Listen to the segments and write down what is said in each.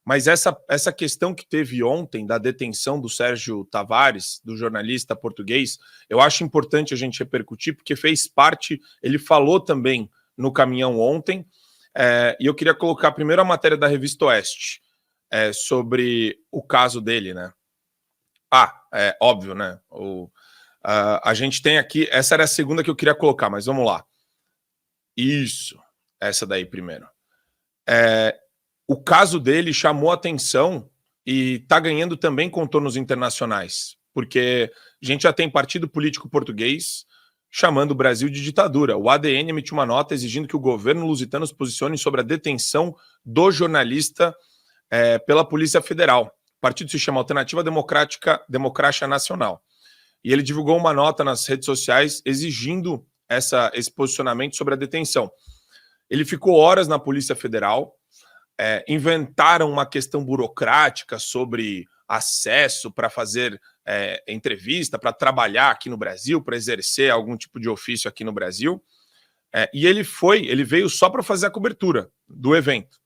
Mas essa questão que teve ontem da detenção do Sérgio Tavares, do jornalista português, eu acho importante a gente repercutir, porque fez parte, ele falou também no caminhão ontem, e eu queria colocar primeiro a matéria da Revista Oeste, sobre o caso dele, né? Óbvio, né? A gente tem aqui, essa era a segunda que eu queria colocar, mas vamos lá. Isso, essa daí primeiro. O caso dele chamou atenção e está ganhando também contornos internacionais, porque a gente já tem partido político português chamando o Brasil de ditadura. O ADN emitiu uma nota exigindo que o governo lusitano se posicione sobre a detenção do jornalista pela Polícia Federal. O partido se chama Alternativa Democrática Nacional. E ele divulgou uma nota nas redes sociais exigindo esse posicionamento sobre a detenção. Ele ficou horas na Polícia Federal, inventaram uma questão burocrática sobre acesso para fazer entrevista, para trabalhar aqui no Brasil, para exercer algum tipo de ofício aqui no Brasil. E ele veio só para fazer a cobertura do evento.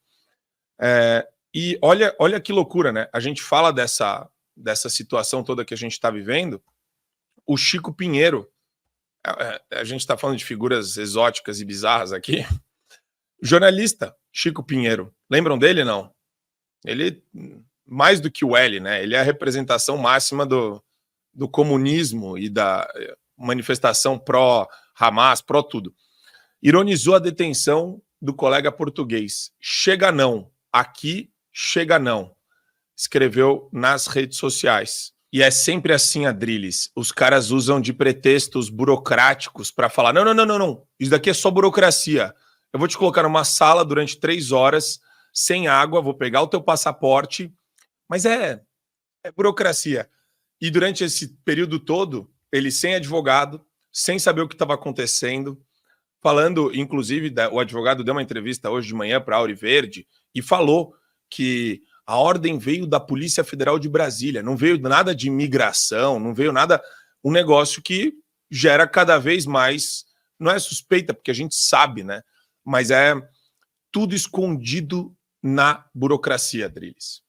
E olha que loucura, né? A gente fala dessa situação toda que a gente está vivendo. O Chico Pinheiro, a gente está falando de figuras exóticas e bizarras aqui. Jornalista Chico Pinheiro, lembram dele, não? Ele, mais do que o L, né? Ele é a representação máxima do comunismo e da manifestação pró-Hamas, pró-tudo. Ironizou a detenção do colega português. Chega não, aqui chega não, escreveu nas redes sociais. E é sempre assim, Adrilles. Os caras usam de pretextos burocráticos para falar, não, isso daqui é só burocracia. Eu vou te colocar numa sala durante 3 horas, sem água, vou pegar o teu passaporte, mas é burocracia. E durante esse período todo, ele sem advogado, sem saber o que estava acontecendo, falando, inclusive, o advogado deu uma entrevista hoje de manhã para a Auri Verde e falou que a ordem veio da Polícia Federal de Brasília, não veio nada de imigração, não veio nada, um negócio que gera cada vez mais, não é suspeita, porque a gente sabe, né? Mas é tudo escondido na burocracia, Adrilles.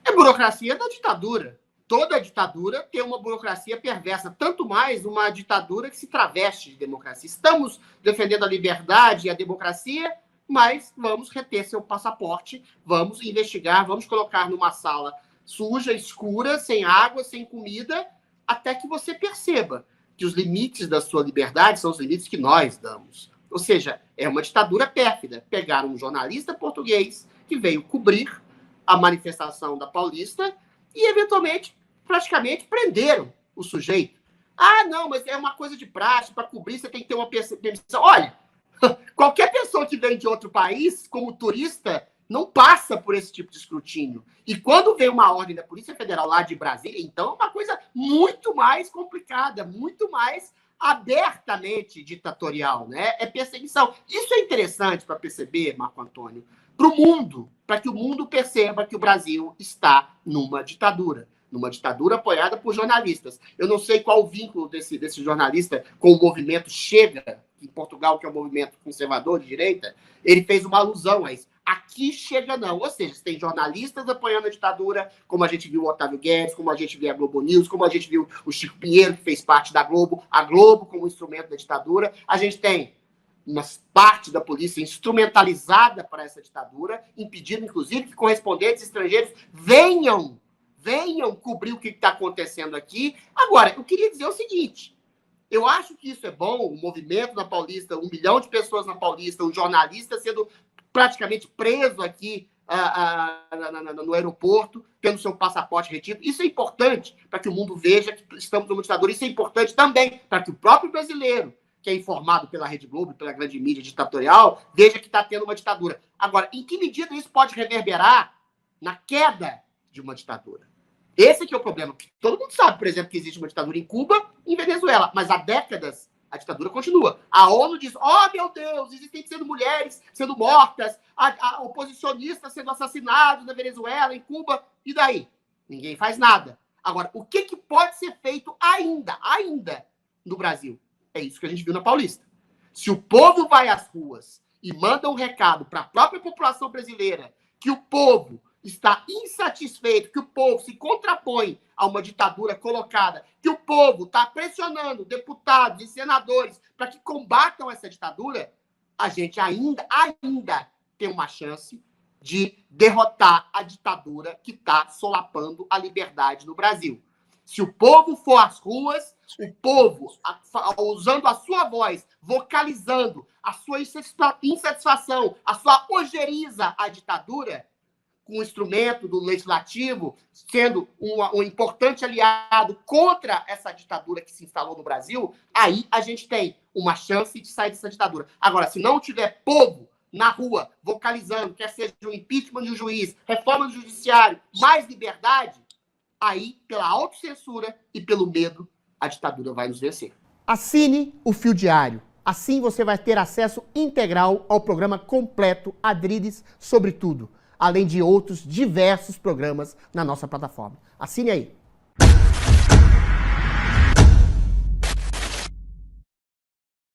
É burocracia da ditadura. Toda ditadura tem uma burocracia perversa, tanto mais uma ditadura que se traveste de democracia. Estamos defendendo a liberdade e a democracia, mas vamos reter seu passaporte, vamos investigar, vamos colocar numa sala suja, escura, sem água, sem comida, até que você perceba que os limites da sua liberdade são os limites que nós damos. Ou seja, é uma ditadura pérfida. Pegaram um jornalista português que veio cobrir a manifestação da Paulista e, eventualmente, praticamente prenderam o sujeito. Não, mas é uma coisa de praxe, para cobrir você tem que ter uma permissão. Olha, qualquer pessoa que vem de outro país, como turista, não passa por esse tipo de escrutínio. E quando vem uma ordem da Polícia Federal lá de Brasília, então é uma coisa muito mais complicada, muito mais abertamente ditatorial, né? É perseguição. Isso é interessante para perceber, Marco Antônio, para o mundo, para que o mundo perceba que o Brasil está numa ditadura apoiada por jornalistas. Eu não sei qual o vínculo desse jornalista com o movimento Chega, em Portugal, que é um movimento conservador de direita. Ele fez uma alusão a isso. Aqui chega não. Ou seja, tem jornalistas apoiando a ditadura, como a gente viu o Otávio Guedes, como a gente viu a Globo News, como a gente viu o Chico Pinheiro, que fez parte da Globo, a Globo como instrumento da ditadura. A gente tem uma parte da polícia instrumentalizada para essa ditadura, impedindo, inclusive, que correspondentes estrangeiros venham cobrir o que está acontecendo aqui. Agora, eu queria dizer o seguinte, eu acho que isso é bom, o movimento na Paulista, 1 milhão de pessoas na Paulista, um jornalista sendo praticamente preso aqui no aeroporto, tendo seu passaporte retido. Isso é importante para que o mundo veja que estamos numa ditadura. Isso é importante também para que o próprio brasileiro, que é informado pela Rede Globo, pela grande mídia ditatorial, veja que está tendo uma ditadura. Agora, em que medida isso pode reverberar na queda de uma ditadura? Esse aqui é o problema. Todo mundo sabe, por exemplo, que existe uma ditadura em Cuba e em Venezuela, mas há décadas a ditadura continua. A ONU diz, meu Deus, existem sendo mulheres sendo mortas, oposicionistas sendo assassinados na Venezuela, em Cuba, e daí? Ninguém faz nada. Agora, o que pode ser feito ainda no Brasil? É isso que a gente viu na Paulista. Se o povo vai às ruas e manda um recado para a própria população brasileira que o povo está insatisfeito, que o povo se contrapõe a uma ditadura colocada, que o povo está pressionando deputados e senadores para que combatam essa ditadura, a gente ainda tem uma chance de derrotar a ditadura que está solapando a liberdade no Brasil. Se o povo for às ruas, o povo, usando a sua voz, vocalizando a sua insatisfação, a sua ojeriza à ditadura, com o instrumento do legislativo, sendo um importante aliado contra essa ditadura que se instalou no Brasil, aí a gente tem uma chance de sair dessa ditadura. Agora, se não tiver povo na rua vocalizando, quer seja o impeachment de um juiz, reforma do judiciário, mais liberdade, aí, pela autocensura e pelo medo, a ditadura vai nos vencer. Assine o Fio Diário. Assim você vai ter acesso integral ao programa completo Adriles sobre tudo, além de outros diversos programas na nossa plataforma. Assine aí.